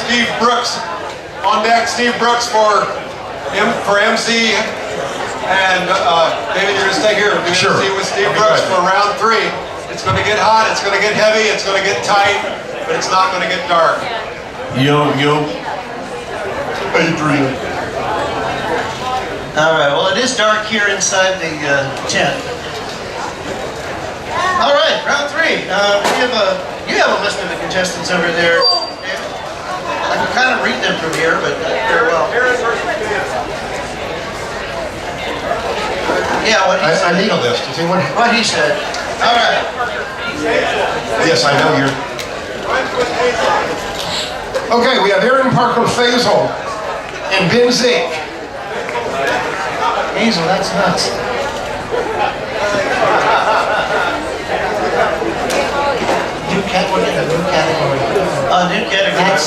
Steve Brooks. On deck, Steve Brooks for MC. And David, you're going to stay here. We're Sure. MC with Steve Brooks for round 3. It's going to get hot, it's going to get heavy, it's going to get tight, but it's not going to get dark. Yo. Adrian. All right, well, it is dark here inside the tent. All right, round 3. You have a list of the contestants over there. I can kind of read them from here, but very well. Yeah, what he said. I need a list. Does anyone? What he said. All right. Yes, I know you're. Okay, we have Aaron Parker Faisal and Ben Zink. Hazel, that's nuts. New category. New category.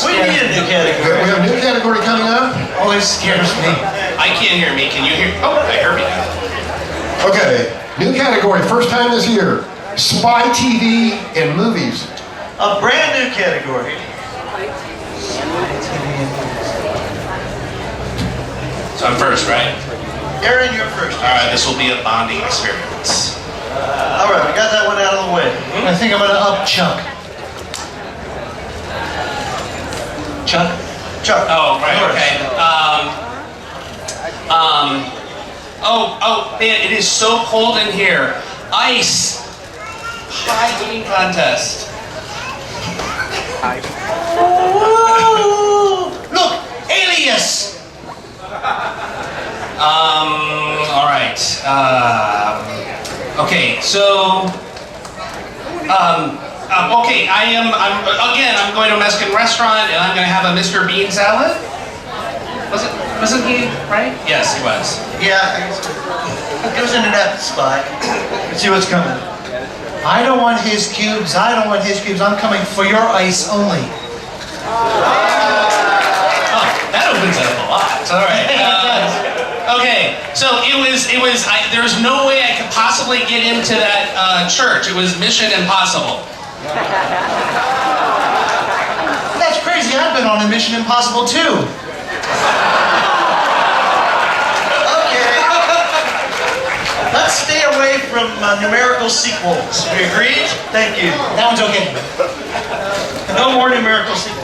We need a new category. We have a new category coming up. Always scares me. I can't hear me. Can you hear? Oh, I heard me. Okay, new category, first time this year. Spy TV and movies. A brand new category. So I'm first, right? Aaron, you're first. All right, this will be a bonding experience. All right, we got that one out of the way. I think I'm going to up Chuck. Chuck? Chuck. Oh, right, okay. Oh, man, it is so cold in here. Ice. Pie eating contest. Look, Alias. All right. Okay, so, okay, I'm going to a Mexican restaurant and I'm going to have a Mr. Bean salad. Wasn't he, right? Yes, he was. Yeah, it was in that spot. Let's see what's coming. I don't want his cubes. I don't want his cubes. I'm coming for your ice only. Oh, that opens it up a lot. All right. Okay, so there's no way I could possibly get into that church. It was mission impossible. That's crazy. I've been on a Mission Impossible too. Let's stay away from numerical sequels. We agreed? Thank you. That one's okay. No more numerical sequels.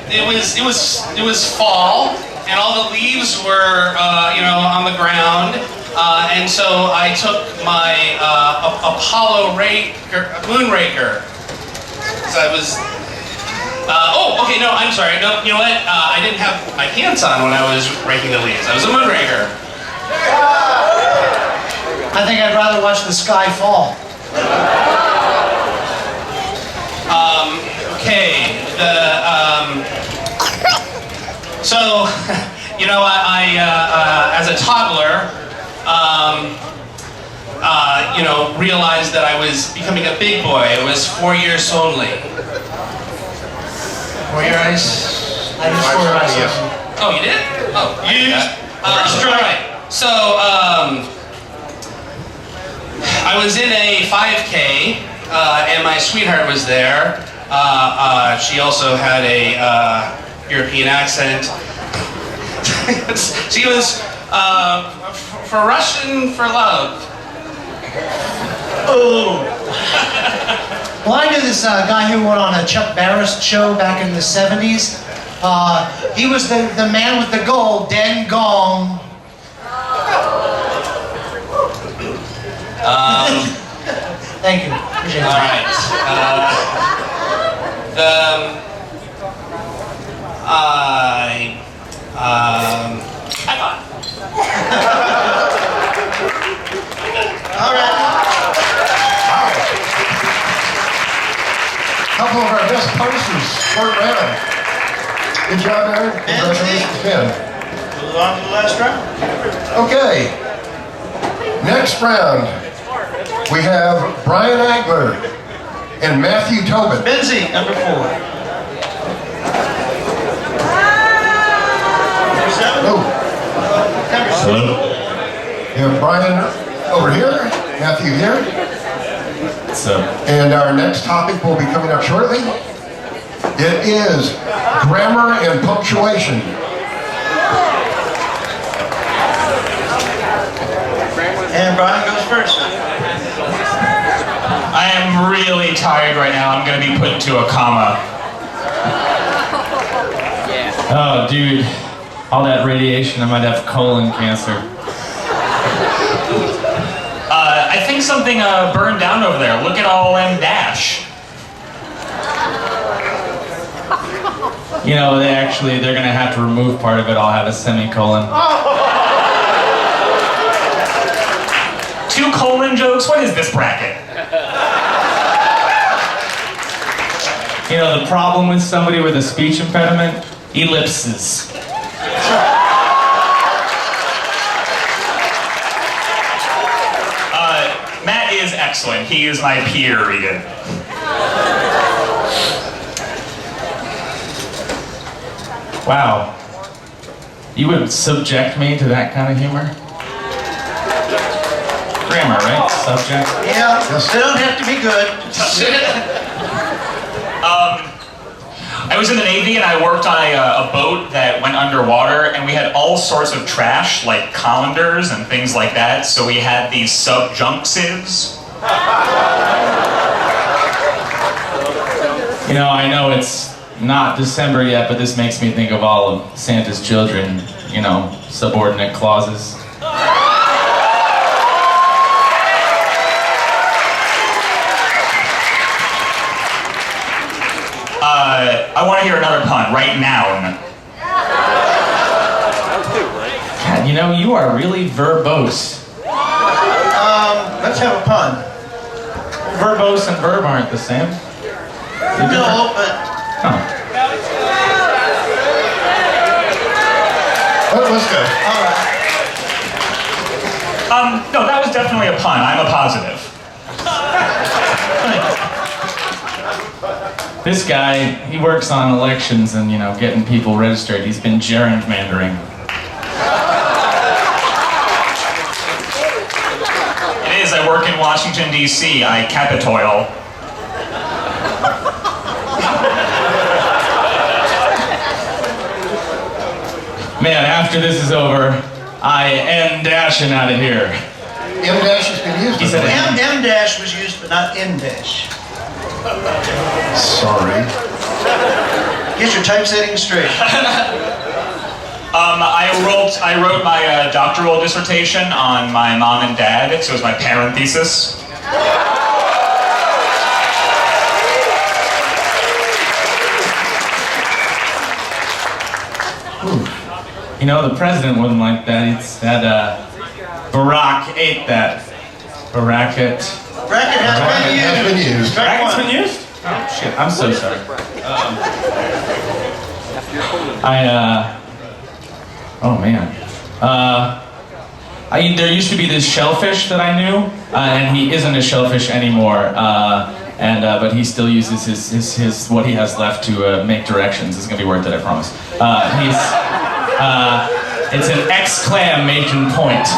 It was fall, and all the leaves were on the ground, and so I took my Apollo Moonraker. So I was. Okay, no, I'm sorry. No, you know what? I didn't have my pants on when I was raking the leaves. I was a Moonraker. I think I'd rather watch the sky fall. Okay, so, I as a toddler, realized that I was becoming a big boy. It was 4 years only. 4 year ice? I just 4 year ice. Yes. Oh, you did? Oh, all right. So, I was in a 5K, and my sweetheart was there. She also had a European accent. She was for Russian for love. Oh. Well, I knew this guy who went on a Chuck Barris show back in the 70s. He was the man with the gold, Den Gong. Thank you. Appreciate it. All right. Hang on. All right. Couple of our best posters, short round. Good job, Aaron. Congratulations, Ben. Move on to the last round. Okay. Next round, we have Brian Agler and Matthew Tobin. Benzie, number 4. Number 7. Oh, Number 6. Hello. we have Brian over here, Matthew here. So, And our next topic will be coming up shortly. It is grammar and punctuation. And Brian goes first. I am really tired right now. I'm going to be put into a coma. Oh, dude. All that radiation, I might have colon cancer. I think something burned down over there. Look at all M dash. You know, they're gonna have to remove part of it. I'll have a semicolon. 2 colon jokes? What is this bracket? You know, the problem with somebody with a speech impediment? Ellipses. Matt is excellent. He is my peer, Regan. Wow. You would subject me to that kind of humor? Grammar, right? Subject? Yeah, they don't have to be good. I was in the Navy and I worked on a boat that went underwater, and we had all sorts of trash, like colanders and things like that, so we had these sub-junk sieves. You know, I know it's not December yet, but this makes me think of all of Santa's children, you know, subordinate clauses. I want to hear another pun, right now. God, you know, you are really verbose. Let's have a pun. Verbose and verb aren't the same. No, but Oh. Let's go. all right. No, that was definitely a pun. I'm a positive. This guy, he works on elections and, you know, getting people registered. He's been gerrymandering. It is. I work in Washington, D.C. I capitoil. Man, after this is over, I am dashing out of here. M dash has been used. He said M dash was used, but not N dash. Sorry. Get your typesetting straight. I wrote my doctoral dissertation on my mom and dad, so it was my parent thesis. You know, the president wouldn't like that. It's that, Barack ate that. Bracket has been used. Bracket's been used? Oh, shit. I'm so sorry. Oh, man. There used to be this shellfish that I knew, and he isn't a shellfish anymore. But he still uses his what he has left to make directions. It's gonna be worth it, I promise. It's an X-clam making point.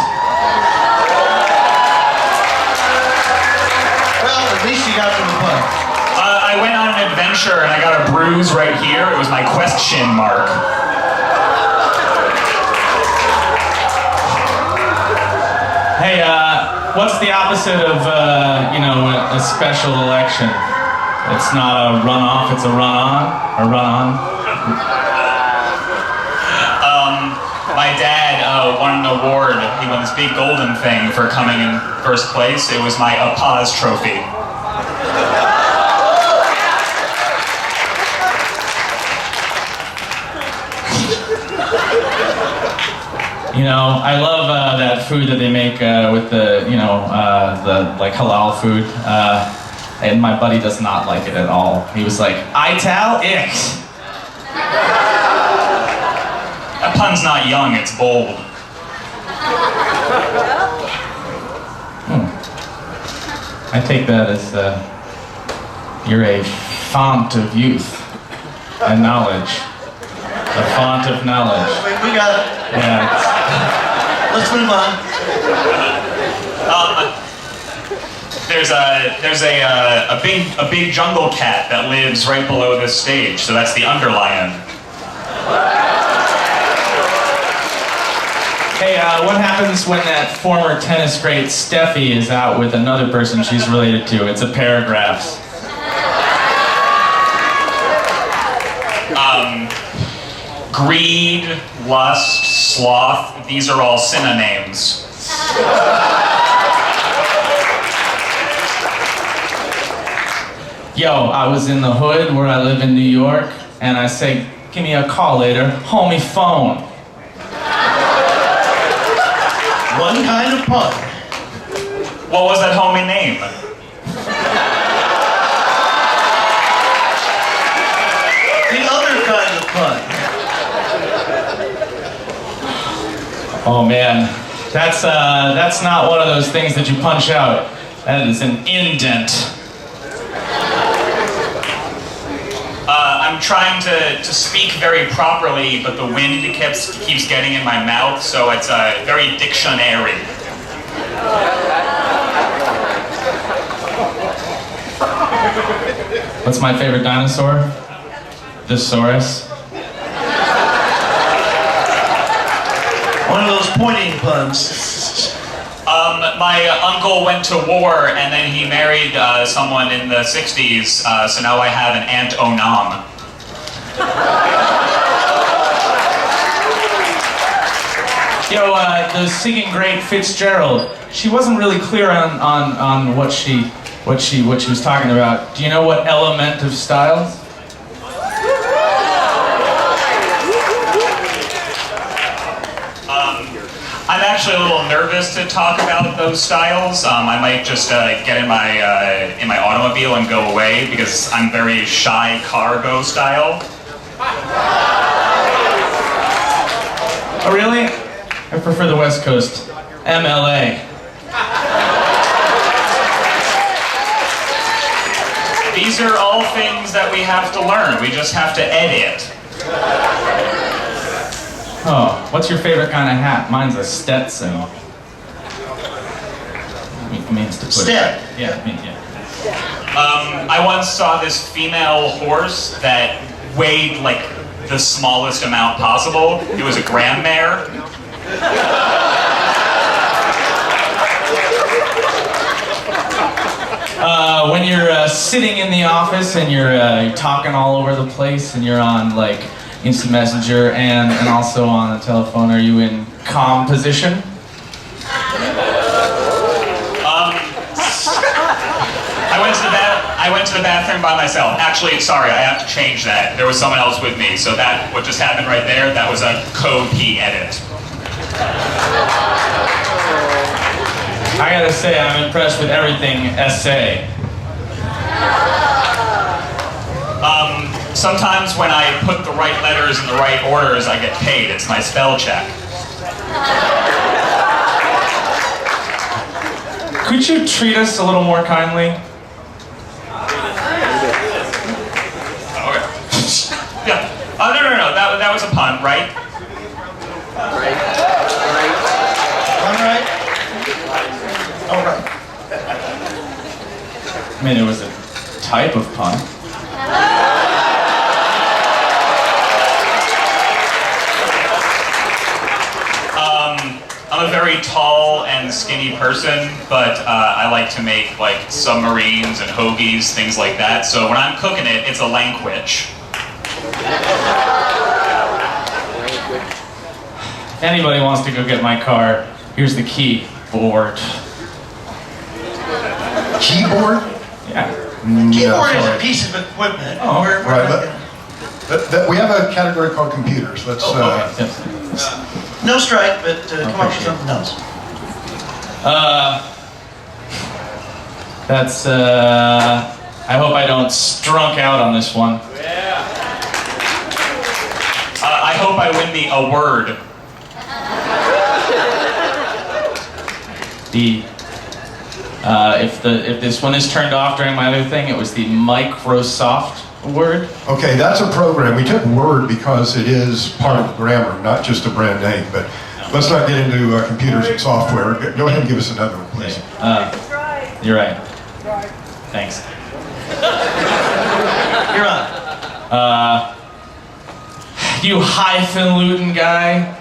Well, at least you got from the pun. I went on an adventure and I got a bruise right here. It was my question mark. Hey, what's the opposite of, you know, a special election? It's not a runoff, it's a run-on, or run-on. My dad won an award. He won this big golden thing for coming in first place. It was my Pause trophy. You know, I love that food that they make with the, you know, the like halal food. And my buddy does not like it at all. He was like, "Ital ick." That pun's not young, it's bold. I take that as you're a font of youth and knowledge. A font of knowledge. We got it. Yeah. Let's move on. there's a big jungle cat that lives right below this stage, so that's the underlion. Hey, what happens when that former tennis great Steffi is out with another person she's related to? It's a paragraphs. Greed, lust, sloth, these are all synonyms. Yo, I was in the hood where I live in New York, and I say, give me a call later, homie phone. One kind of pun. What was that homie name? The other kind of pun. Oh man, that's not one of those things that you punch out. That is an indent. I'm trying to speak very properly, but the wind keeps getting in my mouth, so it's very dictionary. What's my favorite dinosaur? The Saurus. One of those pointing puns. My uncle went to war and then he married someone in the 60s, so now I have an Aunt Onam. Yo, the singing great Fitzgerald. She wasn't really clear on what she was talking about. Do you know what element of styles? I'm actually a little nervous to talk about those styles. I might just get in my automobile and go away because I'm very shy cargo style. Oh, really? I prefer the West Coast. MLA. These are all things that we have to learn. We just have to edit. Oh, what's your favorite kind of hat? Mine's a Stetson. Means to put Stet. it. Yeah, yeah. I once saw this female horse that weighed like the smallest amount possible. It was a grandmare. When you're sitting in the office and you're talking all over the place and you're on like Instant Messenger and also on the telephone, are you in calm position? I went to the bathroom by myself. Actually, sorry, I have to change that. There was someone else with me, so that what just happened right there, that was a code P edit. I gotta say, I'm impressed with everything SA. Sometimes when I put the right letters in the right orders, I get paid. It's my spell check. Could you treat us a little more kindly? Okay. Yeah. No. That was a pun, right? All right. I mean, it was a type of pun. I'm a very tall and skinny person, but I like to make like submarines and hoagies, things like that. So when I'm cooking it, it's a language. If anybody wants to go get my car, here's the key. Board. Keyboard? Yeah. Keyboard is a piece of equipment. Oh, We're right, not gonna- We have a category called computers. Let's. Yes. No strike, but come up with something else. That's, I hope I don't strunk out on this one. I hope I win the award. If this one is turned off during my other thing, it was the Microsoft word. Okay, that's a program. We took Word because it is part of the grammar, not just a brand name. But let's not get into computers and software. Go ahead and give us another one, please. You're right. Thanks. You're on. You highfalutin guy.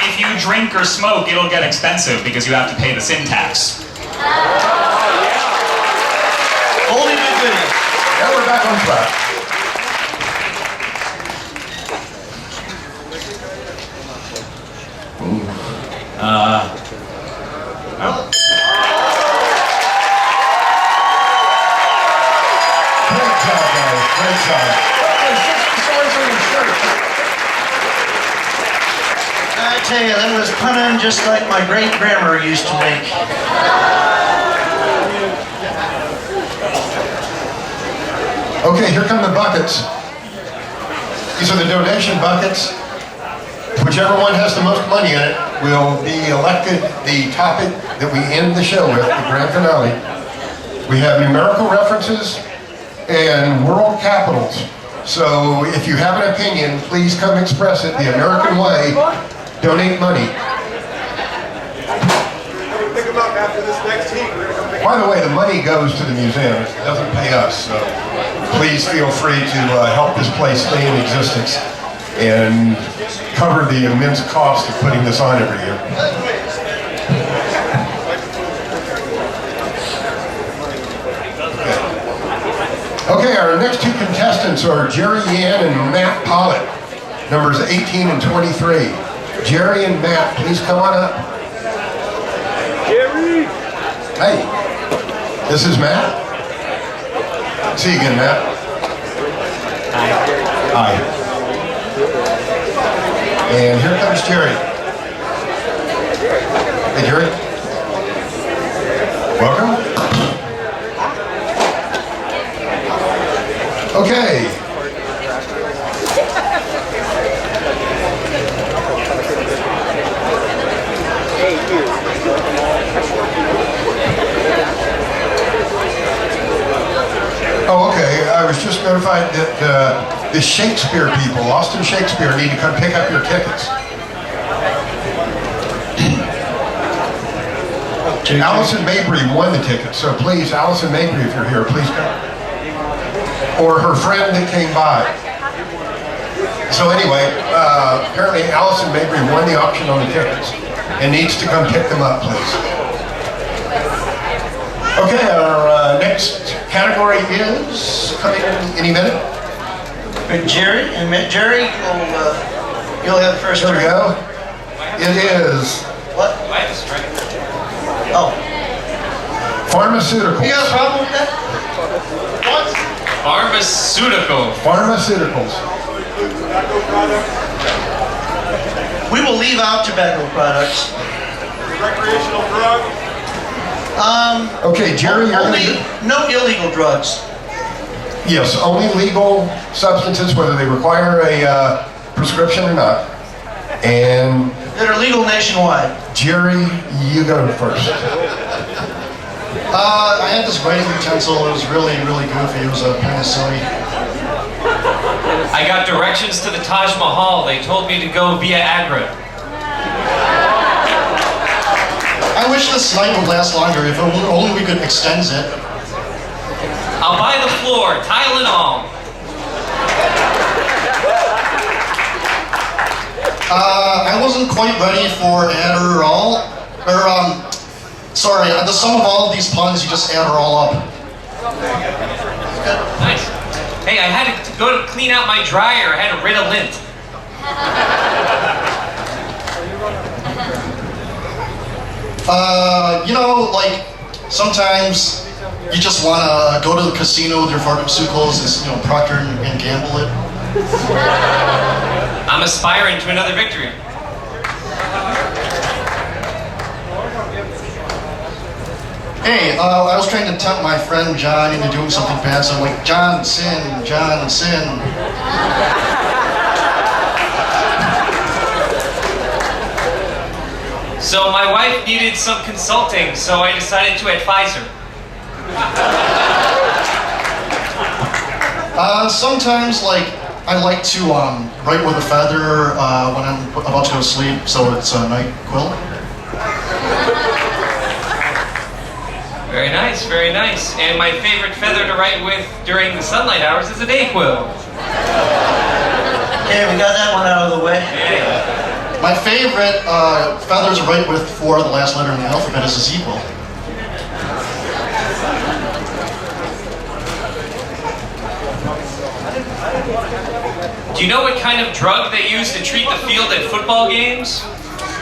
If you drink or smoke, it'll get expensive because you have to pay the sin tax. Only good goodness. Now we're back on track. Great job, guys. Great job. Okay, 60 stories on your shirt. I tell you, that was punning just like my great grandma used to make. Okay, here come the buckets. These are the donation buckets. Whichever one has the most money in it will be elected the topic that we end the show with, the grand finale. We have numerical references and world capitals. So if you have an opinion, please come express it the American way. Donate money. Pick them up after this next heat. We're gonna come pick By the way, the money goes to the museum. It doesn't pay us. So please feel free to help this place stay in existence and cover the immense cost of putting this on every year. Okay, our next two contestants are Jerry Yan and Matt Pollitt, numbers 18 and 23. Jerry and Matt, please come on up. Jerry! Hey, this is Matt. See you again, Matt. Hi. And here comes Jerry. Hey, Jerry. Welcome. Okay. Oh, okay. I was just notified that the Shakespeare people, Austin Shakespeare, need to come pick up your tickets. Allison Mabry won the ticket, so please, Allison Mabry, if you're here, please come. Or her friend that came by. So anyway, apparently Allison Mabry won the auction on the tickets and needs to come pick them up, please. Okay, our next category is coming in any minute. Jerry, you'll have the first Here we turn. go. It is What? Oh, pharmaceuticals. you got a problem with that? What? Pharmaceutical. Pharmaceuticals. We will leave out tobacco products. recreational drug. Okay, Jerry, you're Only, gonna no illegal drugs. yes, only legal substances, whether they require a prescription or not. And That are legal nationwide. Jerry, you go first. I had this writing utensil. It was really goofy. It was a penicillin. I got directions to the Taj Mahal. They told me to go via Agra. I wish this night would last longer. If only we could extend it. I'll buy the floor, tile and all. I wasn't quite ready for Adderall. Sorry, the sum of all of these puns, you just add her all up. Nice. Hey, I had to go to clean out my dryer. I had to rid of lint. You know, like, sometimes you just want to go to the casino with your pharmaceuticals and, you know, Procter and Gamble it. I'm aspiring to another victory. Hey, I was trying to tempt my friend John into doing something bad, so I'm like, John, sin, John, sin. So my wife needed some consulting, so I decided to advise her. Sometimes, like, I like to write with a feather when I'm about to go to sleep, so it's a night quill. Very nice, very nice. And my favorite feather to write with during the sunlight hours is a day quill. Okay, we got that one out of the way. My favorite feathers to write with for the last letter in the alphabet is a Z quill. Do you know what kind of drug they use to treat the field at football games?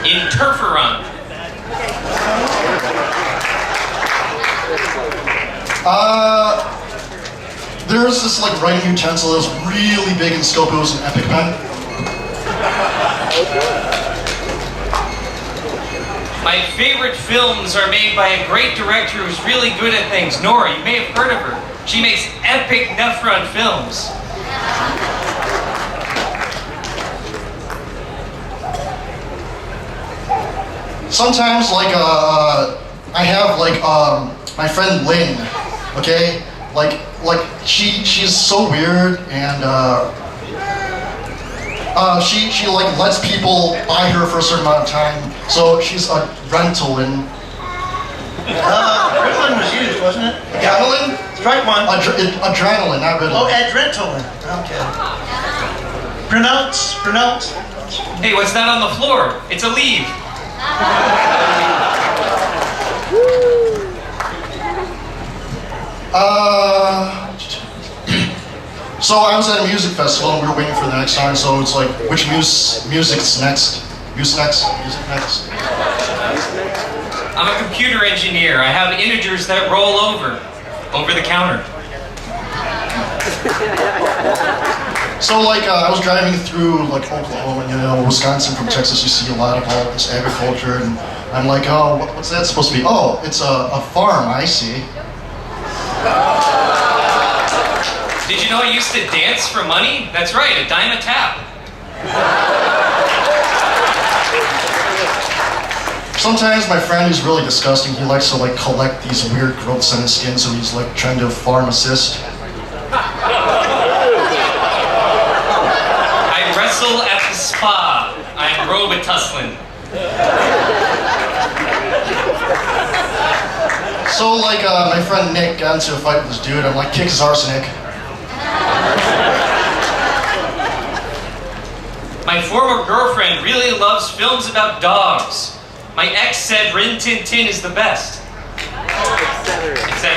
Interferon. There's this like writing utensil that was really big in scope. It was an epic pen. My favorite films are made by a great director who's really good at things. Nora, you may have heard of her. She makes epic Nephron films. Sometimes, like, I have, like, my friend Lynn, okay? Like, she's so weird, and, she, like, lets people buy her for a certain amount of time, so she's a rental in... Ritalin was used, wasn't it? Adrenaline? Strike one. Adrenaline, not Ritalin. Oh, adrenaline. Okay. Pronounce. Hey, what's that on the floor? It's a leaf. So I was at a music festival and we were waiting for the next song, so it's like, which music's next? Music next? I'm a computer engineer. I have integers that roll over the counter. So like, I was driving through like Oklahoma, you know, Wisconsin from Texas, you see a lot of all this agriculture, and I'm like, oh, what's that supposed to be? Oh, it's a farm, I see. Did you know I used to dance for money? That's right, a dime a tap. Sometimes my friend is really disgusting. He likes to like collect these weird growths on his skin, so he's like trying to farm assist. I wrestle at the spa. I'm Robitussin. So like, my friend Nick got into a fight with this dude. I'm like, kick his arsenic. My former girlfriend really loves films about dogs. My ex said Rin Tin Tin is the best. Etc.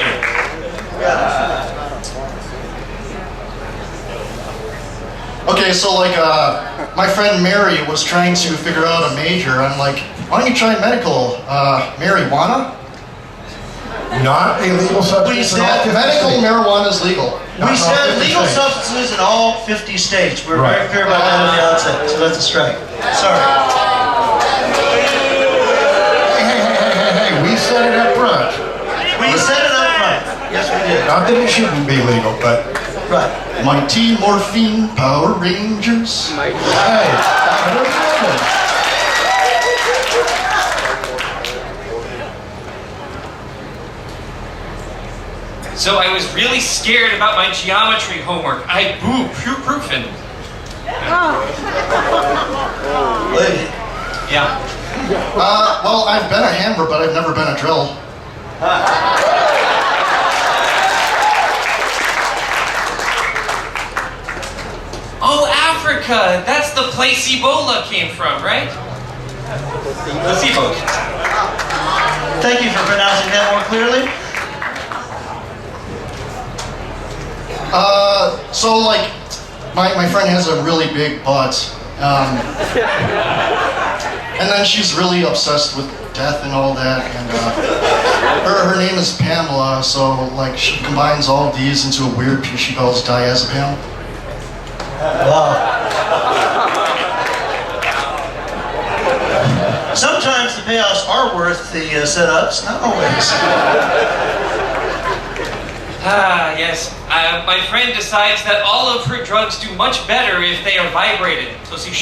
Okay, so like, my friend Mary was trying to figure out a major. I'm like, why don't you try medical? Marijuana? Not a legal substance in all 50 Medical states. marijuana is legal. We said 50 legal states. substances in all 50 states. We're Right. very clear about that at the outset, so that's a strike. Sorry. Hey, we said it up front. We said it up front. Yes, we did. Not that it shouldn't be legal, but Right. Mighty Morphine Power Rangers. hey, I don't know. So I was really scared about my geometry homework. I boo-proofing. Yeah. Well, I've been a hammer, but I've never been a drill. Oh, Africa! That's the place Ebola came from, right? Placebo. Thank you for pronouncing that more clearly. So like, my friend has a really big butt, and then she's really obsessed with death and all that, and her name is Pamela, so like she combines all of these into a weird piece she calls diazepam. Wow. Sometimes the payoffs are worth the setups, not always. Ah, yes. My friend decides that all of her drugs do much better if they are vibrated. So she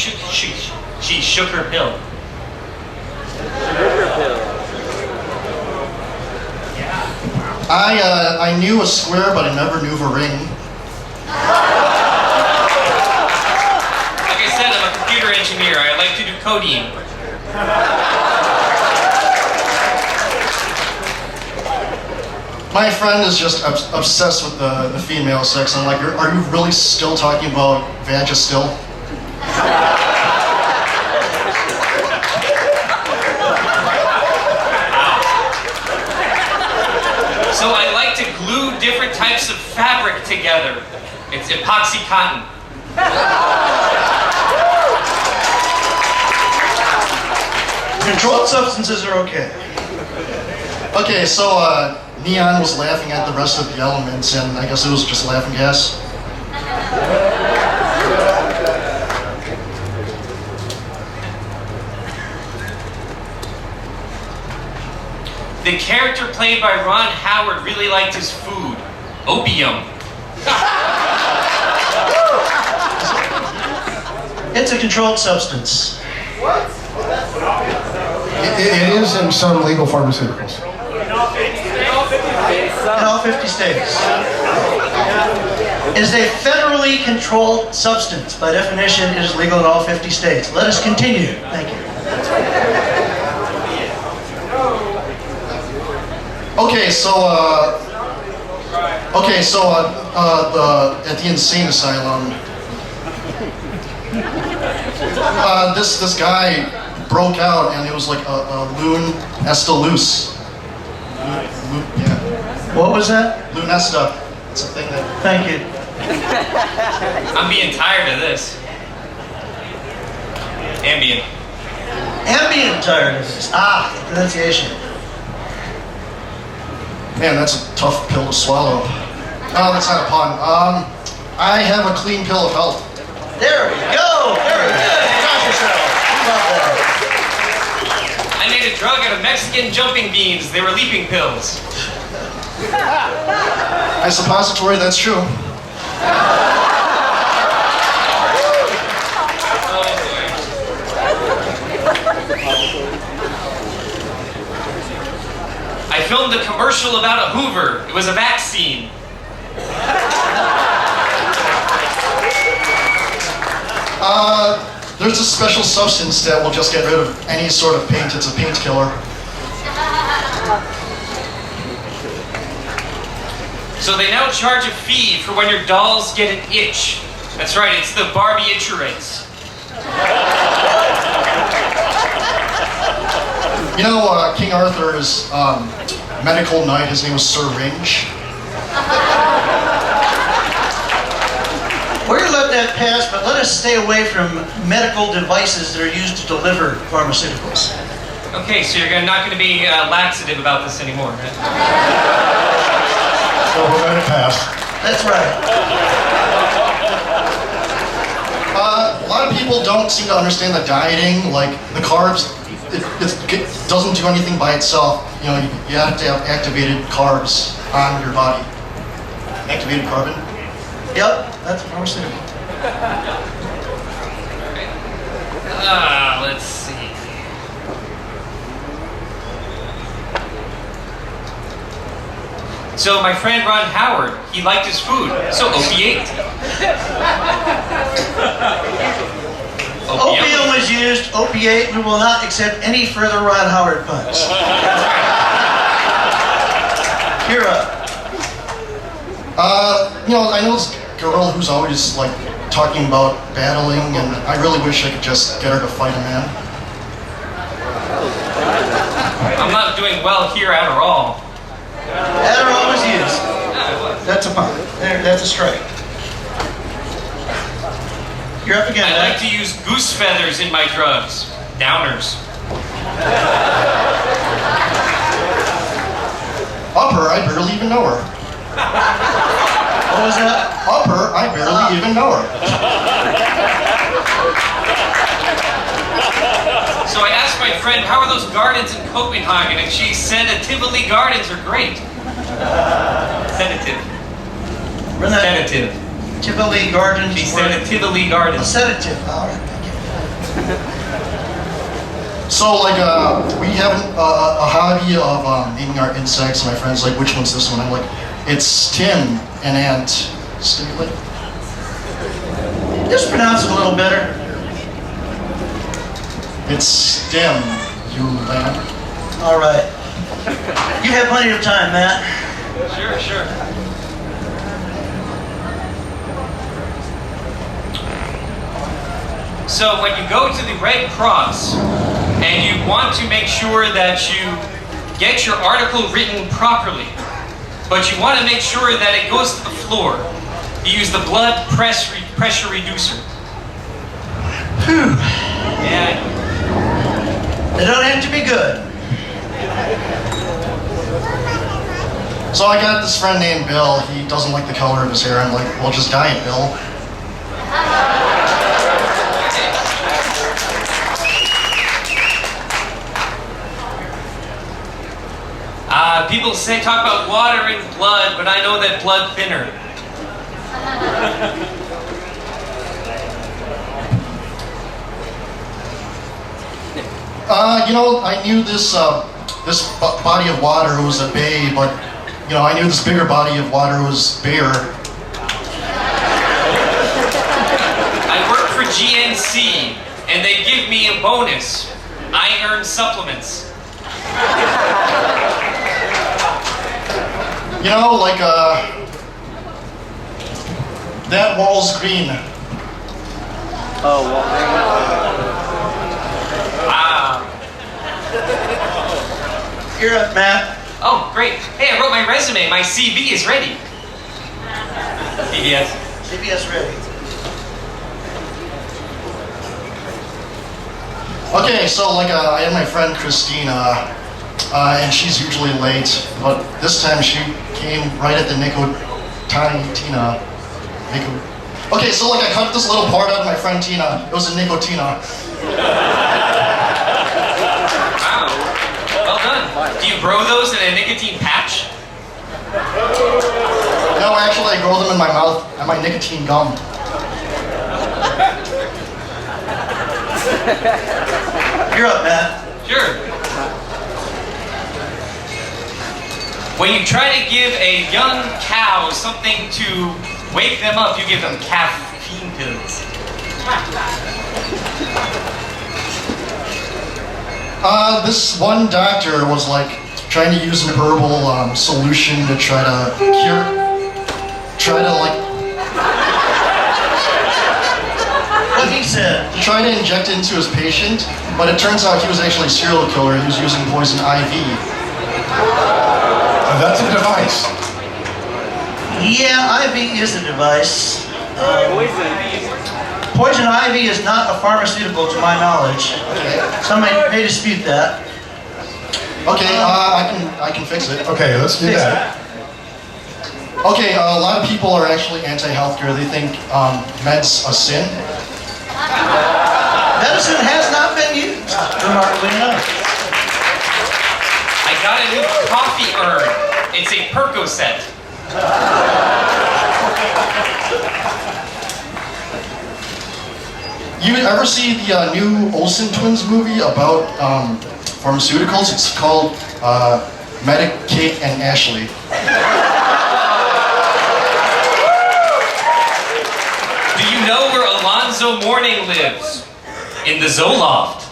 shook her pill. I knew a square, but I never knew of a ring. Like I said, I'm a computer engineer. I like to do coding. My friend is just obsessed with the female sex. I'm like, are you really still talking about Vagistill? So I like to glue different types of fabric together. It's epoxy cotton. Controlled substances are okay. Okay, so Neon was laughing at the rest of the elements, and I guess it was just laughing gas. The character played by Ron Howard really liked his food. Opium. It's a controlled substance. It is in some legal pharmaceuticals. In all 50 states. It is a federally controlled substance. By definition, it is legal in all 50 states. Let us continue. Thank you. Okay, so at the insane asylum, this guy broke out, and it was like a loon estalus. Yeah, What was that? lunesta. It's a thing that. Thank you. I'm being tired of this. Ambient. Ambient tiredness. Ah, pronunciation. Man, that's a tough pill to swallow. Oh, that's not a pun. I have a clean pill of health. There we go. Very good. Got yourself. Love that. I made a drug out of Mexican jumping beans. They were leaping pills. I suppository, that's true. I filmed a commercial about a Hoover. It was a vaccine. There's a special substance that will just get rid of any sort of paint. It's a paint killer. So they now charge a fee for when your dolls get an itch. That's right, it's the Barbie itch-rates. You know, King Arthur's medical knight, his name was Sir Ringe. We're going to let that pass, but let us stay away from medical devices that are used to deliver pharmaceuticals. Okay, so you're not going to be laxative about this anymore, right? So we'll let it pass. That's right. A lot of people don't seem to understand the dieting, like the carbs. It doesn't do anything by itself. You know, you have to have activated carbs on your body. Activated carbon. Yep, that's a pharmaceutical. Let's see. So my friend Ron Howard, he liked his food, so opiate. Opium was used, opiate. We will not accept any further Ron Howard puns. You're up. You know, I know this girl who's always like talking about battling, and I really wish I could just get her to fight a man. I'm not doing well here at all. Adderall was used. That's a pun. There, that's a strike. You're up again. I like to use goose feathers in my drugs. Downers. Upper, I barely even know her. What was that? Upper, I barely even know her. So I asked my friend, how are those gardens in Copenhagen? And she said that Tivoli gardens are great. Sedative. Run that. Sedative. Tivoli Gardens. She said a Tivoli A gardens. sedative. All right, thank you. So, like, we have a hobby of naming our insects. My friend's like, which one's this one? I'm like, it's Tim and Ant. Stimulate. Just pronounce it a little better. It's stem, you lamb. All right. You have plenty of time, Matt. Sure, sure. So when you go to the Red Cross and you want to make sure that you get your article written properly, but you want to make sure that it goes to the floor, you use the blood pressure reducer. Whew. Yeah. They don't have to be good. So I got this friend named Bill. He doesn't like the color of his hair. I'm like, well, just dye it, Bill. People talk about water and blood, but I know that blood thinner. You know, I knew this body of water was a bay, but you know, I knew this bigger body of water was Bayer. I work for GNC, and they give me a bonus. Iron supplements. You know, like that wall's green. You're up, Matt. Oh, great. Hey, I wrote my resume. My CV is ready. CVS. CBS ready. Okay, so like I had my friend Christina, and she's usually late, but this time she came right at the Tina. Okay, so like I cut this little part out of my friend Tina. It was a Nicotina. Wow. Well done. Do you grow those in a nicotine patch? No, actually I grow them in my mouth and my nicotine gum. You're up, Matt. Sure. When you try to give a young cow something to wake them up, you give them caffeine pills. This one doctor was like trying to use an herbal solution to try to What he said. try to inject it into his patient, but it turns out he was actually a serial killer. He was using poison ivy. That's a device. Yeah, ivy is a device. Poison ivy is not a pharmaceutical to my knowledge. Some may dispute that. Okay, I can fix it. Okay, let's do Fix that. Okay, a lot of people are actually anti-healthcare. They think med's a sin. Medicine has not been used, remarkably enough. I got a new coffee urn. It's a Percocet. You ever see the new Olsen Twins movie about pharmaceuticals? It's called Medic, Kate, and Ashley. Do you know where Alonzo Mourning lives? In the Zoloft.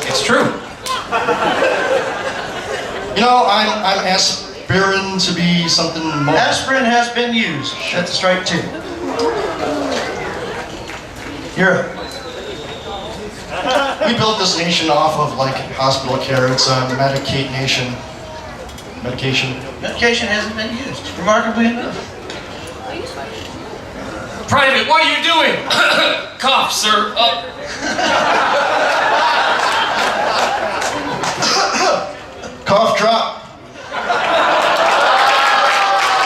It's true. You know, I'm aspirin to be something more. Aspirin has been used. That's a strike two. You're up. We built this nation off of like hospital care. It's a Medicaid nation. Medication. Medication hasn't been used, remarkably enough. Private, what are you doing? Cough, sir. Up. Cough drop.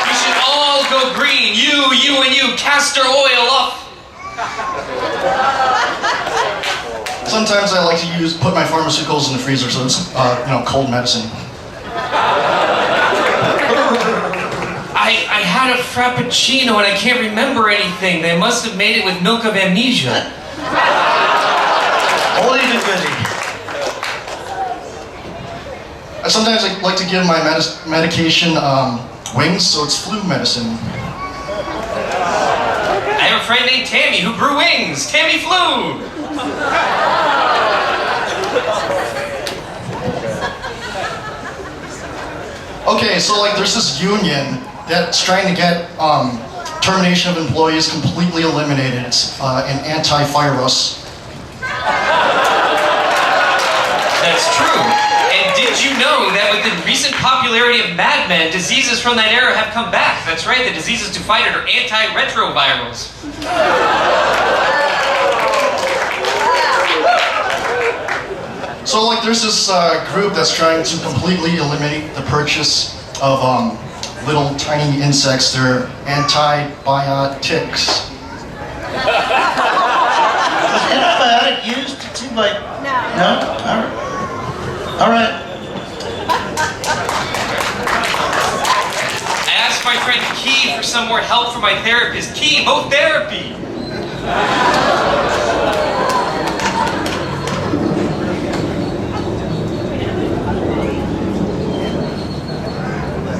You should all go green. You, and you. Castor oil up. Sometimes I like to put my pharmaceuticals in the freezer, so it's cold medicine. I had a Frappuccino and I can't remember anything. They must have made it with milk of amnesia. Only the goodie. Sometimes I like to give my medication wings, so it's flu medicine. I have a friend named Tammy who grew wings. Tammy flew. Okay, so like there's this union that's trying to get termination of employees completely eliminated. It's an anti-virus. That's true. And did you know that with the recent popularity of Mad Men, diseases from that era have come back? That's right, the diseases to fight it are antiretrovirals. So like there's this group that's trying to completely eliminate the purchase of little tiny insects. They're antibiotics. Was antibiotic used? It seemed like... No? All right. I asked my friend Key for some more help from my therapist. Key, Mo Therapy!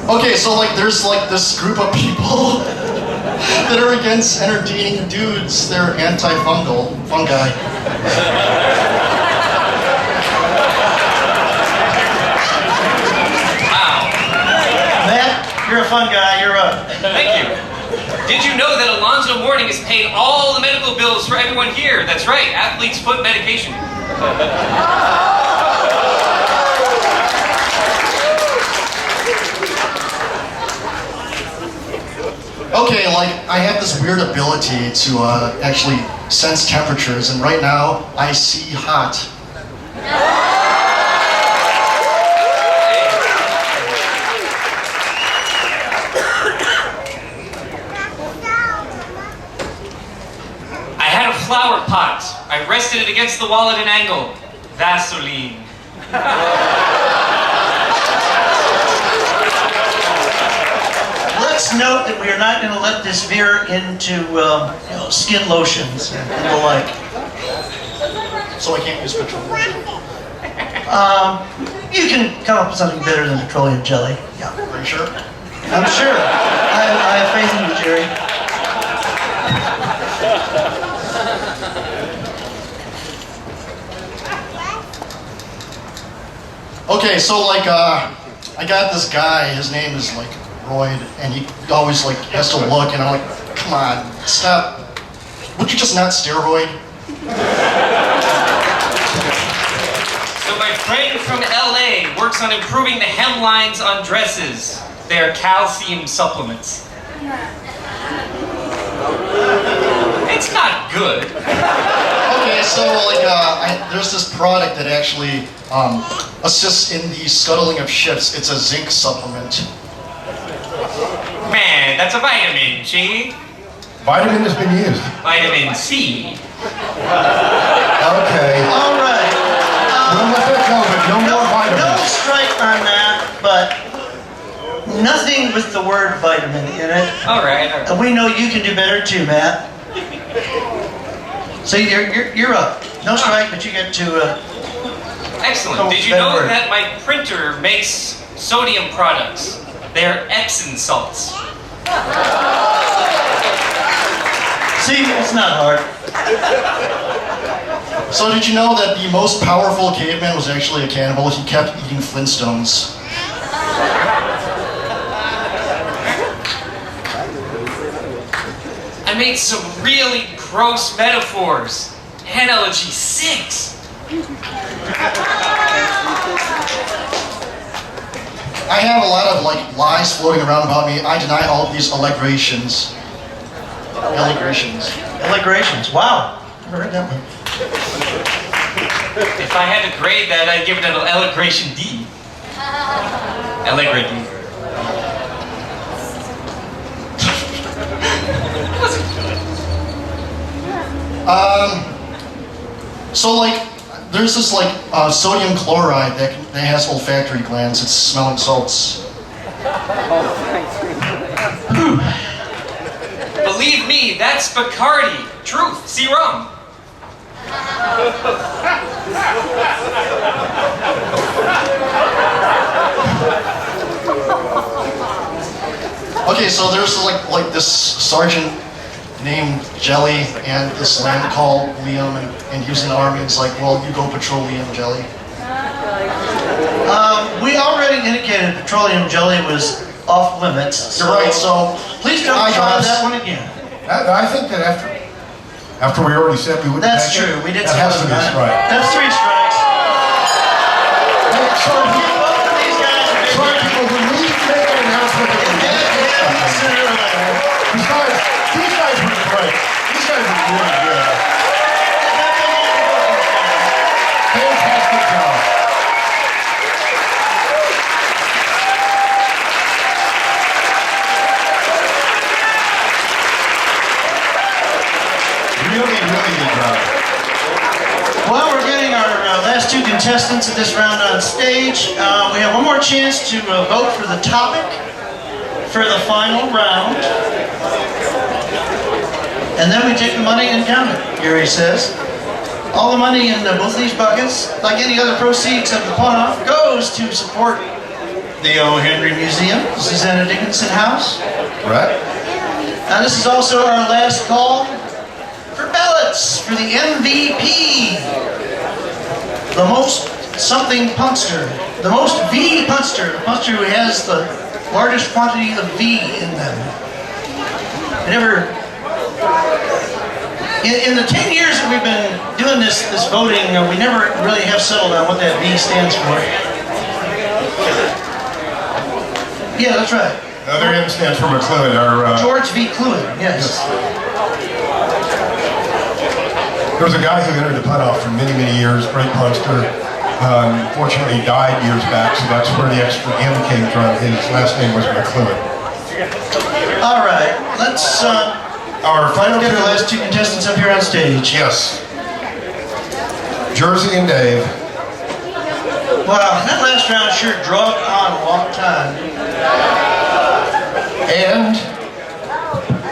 Okay, so like there's like this group of people that are against entertaining dudes. They're anti-fungi. Wow. Matt, you're a fun guy. You're up. Thank you. Did you know that Alonzo Mourning has paid all the medical bills for everyone here? That's right, athlete's foot medication. Okay, like I have this weird ability to actually sense temperatures, and right now I see hot. I had a flower pot. I rested it against the wall at an angle. Vaseline. Let's note that we are not going to let this veer into skin lotions and the like. So I can't use petroleum. You can come up with something better than petroleum jelly. Yeah, Are you sure? I'm sure. I have faith in you, Jerry. Okay, so like I got this guy. His name is like Royd, and he always like has to look, and I'm like, come on, stop. Would you just not steroid? So my friend from LA works on improving the hemlines on dresses. They are calcium supplements. It's not good. Okay, so like there's this product that actually assists in the scuttling of ships. It's a zinc supplement. Man, that's a vitamin, see? Vitamin has been used. Vitamin C. Okay. All right. We'll let that go, but no more No vitamins. strike on that, but nothing with the word vitamin in it. All right. And we know you can do better too, Matt. So you're up. No strike, but you get to. Excellent. Did you better know word. that my printer makes sodium products? They are Epsom salts. See, it's not hard. So did you know that the most powerful caveman was actually a cannibal? He kept eating Flintstones. I made some really gross metaphors. Analogy 6. I have a lot of like lies floating around about me. I deny all of these allegations. Allegrations. Wow. Never heard that one. If I had to grade that, I'd give it an allegration D. Allegra D. So like, there's this like sodium chloride that has olfactory glands. It's smelling salts. Believe me, that's Bacardi. Truth. See rum. Okay, so there's like this sergeant named Jelly and this land called Liam, and he was in the army. It's like, well, you go patrol Liam, Jelly. We already indicated corrugated petroleum jelly was off limits. You're right, so Please don't I try guess- that one again. I think that after we already said we wouldn't That's take it, true. We did that say has to be a that. strike. That's 3 strikes. Hey, so Both of these guys are big sorry, men. people, when we make an announcement that we're Yeah, going to take something, sooner or later. besides, these guys were great. These guys were really good. Fantastic job. Really, really good job. Well, we're getting our last 2 contestants of this round on stage. We have one more chance to vote for the topic for the final round. And then we take the money and count it, Gary says. All the money in both of these buckets, like any other proceeds of the pun-off, goes to support the O.Henry Museum, Susanna Dickinson House. Right? Now this is also our last call for ballots for the MVP. The most something punster. The most V punster. The punster who has the largest quantity of V in them. I never... In the 10 years that we've been doing this voting, we never really have settled on what that V stands for. Yeah, that's right. The other M stands for McLuhan, our... George V. Cluin, yes. There was a guy who entered the pun-off for many, many years, great punster. Unfortunately, died years back, so that's where the extra M came from. His last name was McLuhan. All right, let's Our final get two... the last 2 contestants up here on stage. Yes. Jersey and Dave. Wow, that last round sure drug on a long time. And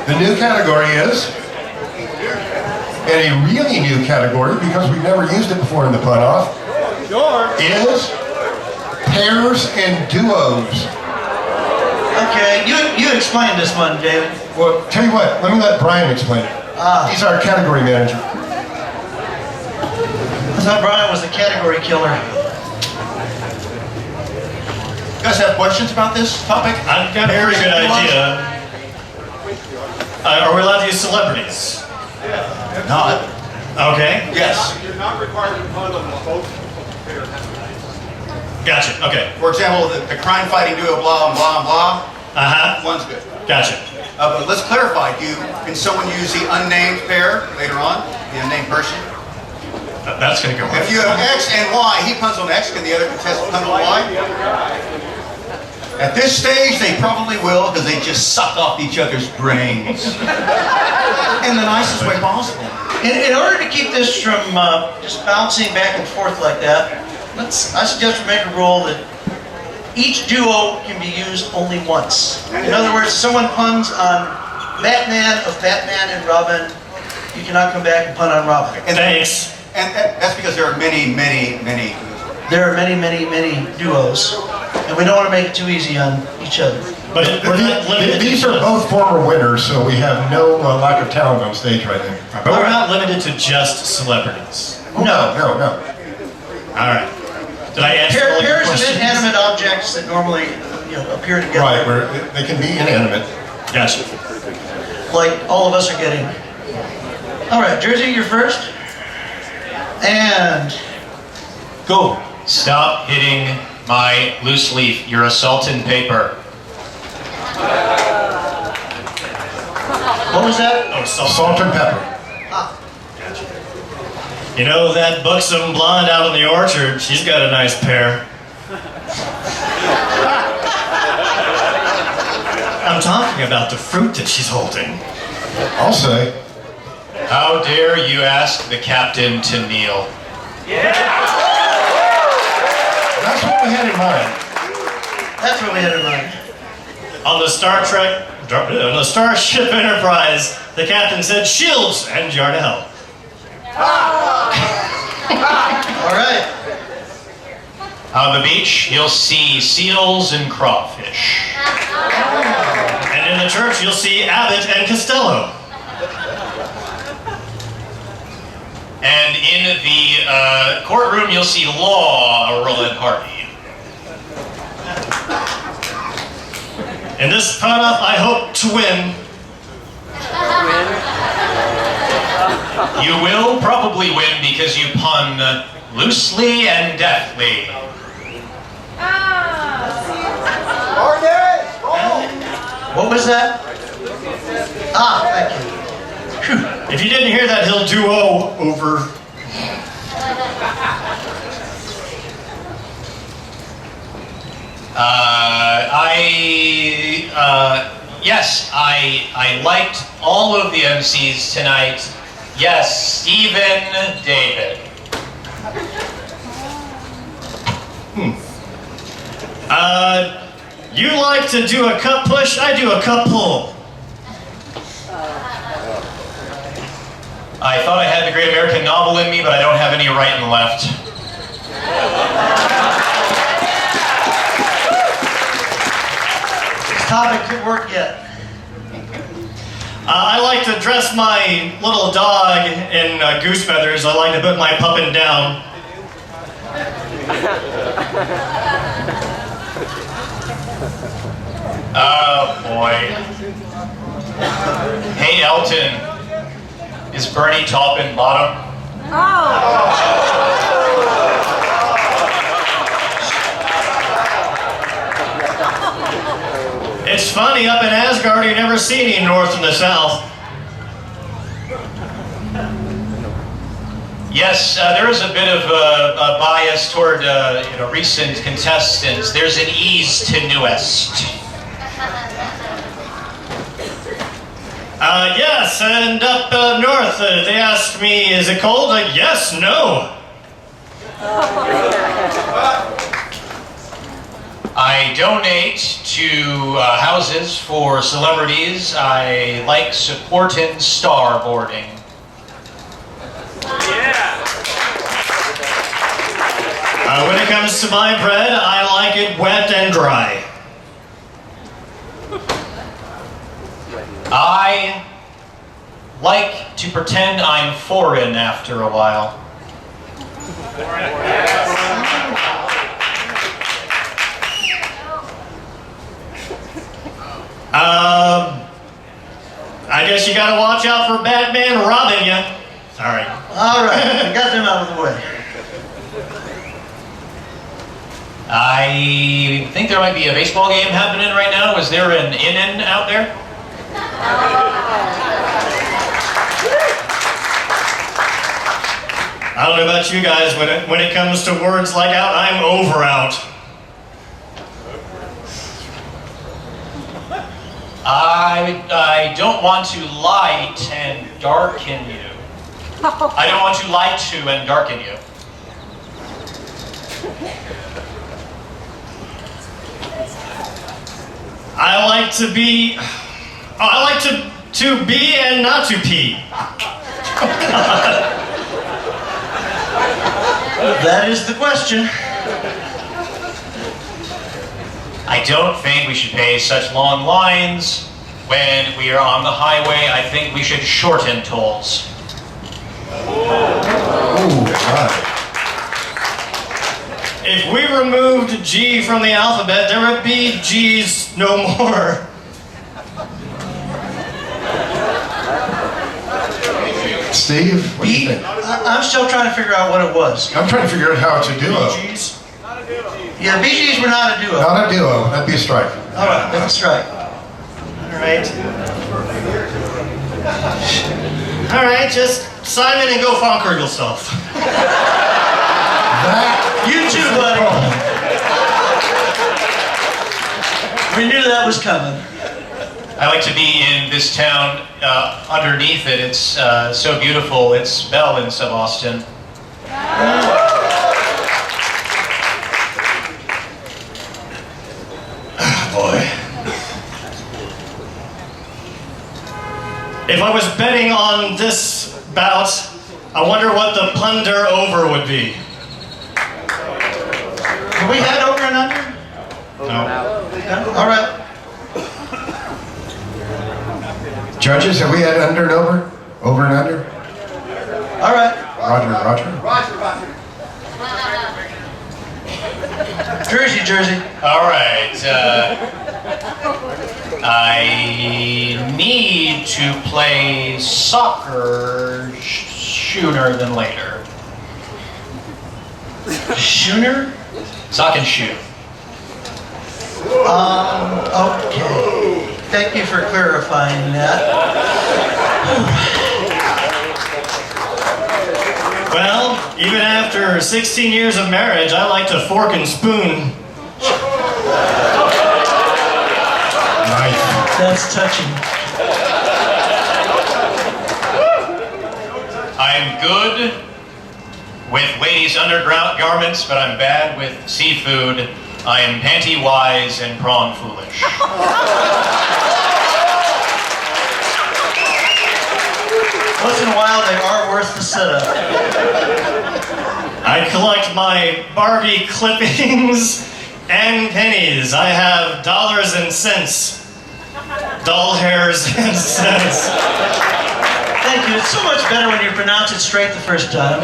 the new category is... And a really new category, because we've never used it before in the pun-off, is pairs and duos. Okay, you explained this one, David. Well, tell you what, let me let Brian explain it. He's our category manager. I thought Brian was the category killer. You guys have questions about this topic? I've got a very good idea. Are we allowed to use celebrities? Not. Okay. Yes. You're not required to pun on both pairs. Gotcha. Okay. For example, the crime fighting duo, blah, blah, blah. Uh-huh. One's good. Gotcha. But let's clarify. Can someone use the unnamed pair later on? The unnamed person? That's going to go If you have X and Y, he puns on X, can the other contestant pun on Y? At this stage, they probably will, because they just suck off each other's brains. In the nicest way possible. In order to keep this from just bouncing back and forth like that, I suggest we make a rule that each duo can be used only once. In other words, if someone puns on Batman of Batman and Robin, you cannot come back and pun on Robin. And Thanks. And that's because there are many, many, many. There are many, many, many duos, and we don't want to make it too easy on each other. But we're not limited These to are both former winners, so we have no lack of talent on stage right now. But we're not limited to just celebrities. No. All right. Did I answer all your Pairs of questions? inanimate objects that normally appear together. Right, where they can be inanimate. Gotcha. Like all of us are getting. All right, Jersey, you're first. And go. Stop hitting my loose leaf. You're assaulting paper. What was that? Oh, Salt and pepper. You know that buxom blonde out in the orchard? She's got a nice pair. I'm talking about the fruit that she's holding. I'll say. How dare you ask the captain to kneel? That's what we had in mind. That's what we had in mind. On the Starship Enterprise, the captain said shields and jar to help. All right. On the beach, you'll see seals and crawfish. And in the church, you'll see Abbott and Costello. And in the courtroom, you'll see Law Roland Harvey. In this pun-off, I hope to win. You will probably win because you pun loosely and deftly. What was that? Ah, thank you. If you didn't hear that, he'll duo over. Yes, I liked all of the MCs tonight. Yes, Stephen, David. You like to do a cup push, I do a cup pull. I thought I had the Great American Novel in me, but I don't have any right and left. This topic could work yet. I like to dress my little dog in goose feathers. I like to put my puppet down. Oh boy. Hey Elton, is Bernie top and bottom? It's funny, up in Asgard you never see any north and the south. Yes, there is a bit of a bias toward recent contestants. There's an ease to newest. Yes, and up north they asked me, is it cold? Yes, no. I donate to houses for celebrities. I like supporting starboarding. When it comes to my bread, I like it wet and dry. I like to pretend I'm foreign after a while. I guess you gotta watch out for Batman robbing you. Sorry. All right, we got them out of the way. I think there might be a baseball game happening right now. Is there an in out there? I don't know about you guys, when it comes to words like out, I'm over out. I don't want to light and darken you. I don't want to lie to and darken you. I like to be... I like to be and not to pee. That is the question. I don't think we should pay such long lines when we are on the highway. I think we should shorten tolls. If we removed G from the alphabet, there would be G's no more. Steve, what do you think? I'm still trying to figure out what it was. I'm trying to figure out how it's a duo. G's? Yeah, Bee Gees were not a duo. Not a duo, that'd be a strike. All right, that's right. All right. All right, just Simon and go conquer yourself. You too, buddy. We knew that was coming. I like to be in this town. Underneath it, it's so beautiful. It's Bellins of Austin. Boy. If I was betting on this bout, I wonder what the plunder over would be. Have we had over and under? No. All right. Judges, have we had under and over? Over and under? All right. Roger. Jersey. All right. I need to play soccer sooner than later. Schooner? Sock and shoe. Okay. Thank you for clarifying that. Well, even after 16 years of marriage, I like to fork and spoon. Nice. That's touching. I'm good with ladies' undergarments, but I'm bad with seafood. I am panty-wise and prawn-foolish. Once in a while, they are worth the setup. I collect my Barbie clippings and pennies. I have dollars and cents. Doll hairs and cents. Thank you. It's so much better when you pronounce it straight the first time.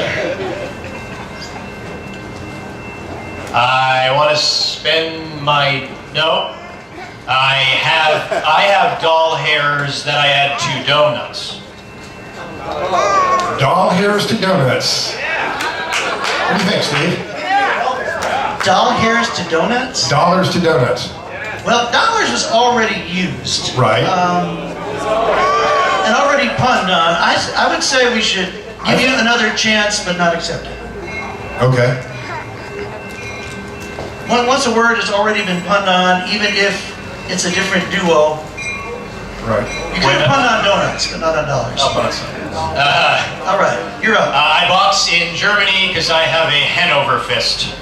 I want to spend my... No. I have doll hairs that I add to donuts. Doll hairs to donuts. What do you think, Steve? Doll hairs to donuts? Dollars to donuts. Well, dollars was already used. Right. And already punned on. I would say we should give you another chance, but not accept it. Okay. Once a word has already been punned on, even if it's a different duo, Right. you can pun on donuts, but not on dollars. I'll put it some. All right, you're up. I box in Germany because I have a Hanover fist.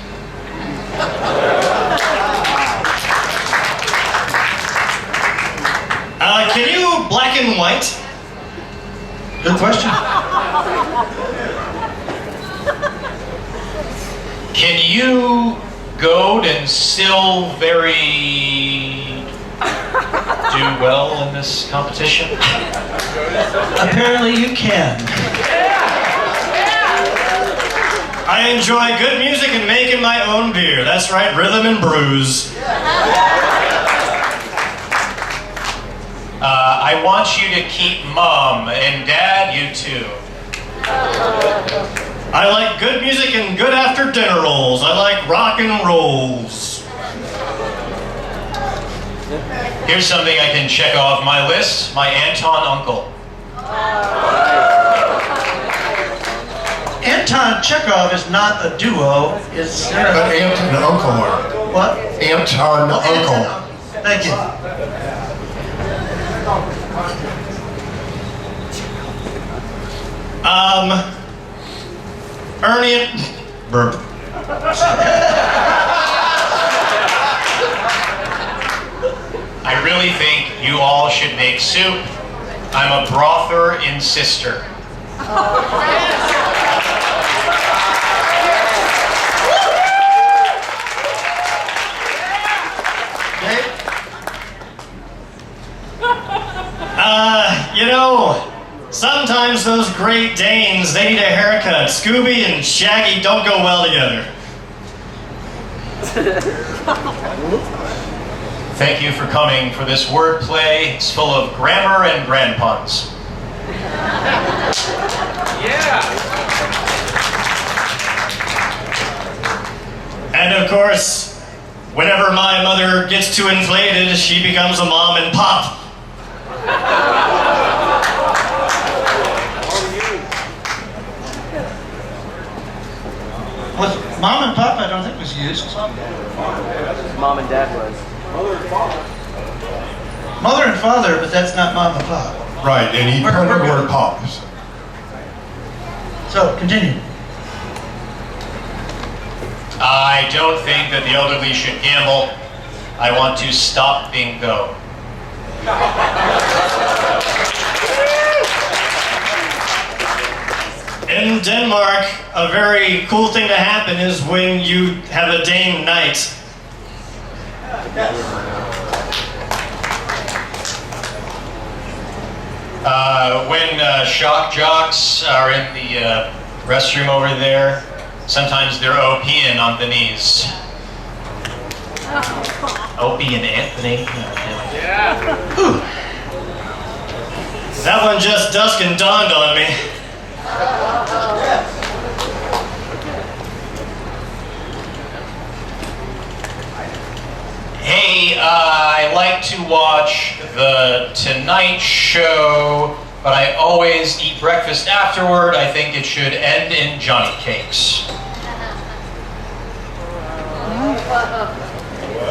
Can you black and white? Good question. Can you goad and still very do well in this competition? Apparently you can. I enjoy good music and making my own beer. That's right, rhythm and brews. I want you to keep Mom and Dad, you too. I like good music and good after dinner rolls. I like rock and rolls. Here's something I can check off my list. My Anton uncle. Anton Chekhov is not a duo. It's But aunt and uncle are. what? Anton uncle. Anton. Thank you. Ernie. Burp. I really think you all should make soup. I'm a brother insister. You know, sometimes those Great Danes, they need a haircut. Scooby and Shaggy don't go well together. Thank you for coming for this wordplay. It's full of grammar and grand puns. And of course, whenever my mother gets too inflated, she becomes a mom and pop. Was mom and pop? I don't think was used. Mom and dad was. Mother and father, but that's not mom and pop. Right, and he punned the word pop. So continue. I don't think that the elderly should gamble. I want to stop bingo. In Denmark, a very cool thing to happen is when you have a dame night. When shock jocks are in the restroom over there, sometimes they're OPing on the knees. Opie and Anthony. That one just dusk and dawned on me. Hey, I like to watch The Tonight Show, but I always eat breakfast afterward. I think it should end in Johnny Cakes.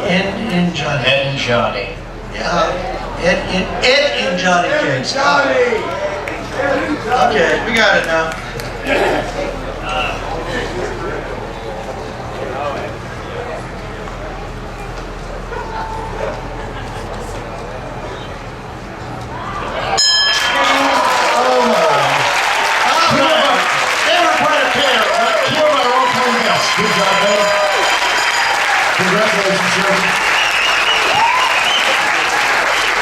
Ed and Johnny. Ed and Johnny. Yeah. Ed and Johnny Cakes. Okay, we got it now. Good job, man. Congratulations, sir.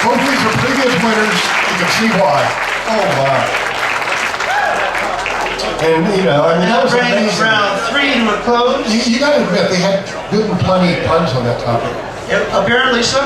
Both these are previous winners. You can see why. Oh, wow. And, you know, I mean, that was amazing. Round 3 to a close. You got to admit, they had good and plenty puns on that topic. Apparently so.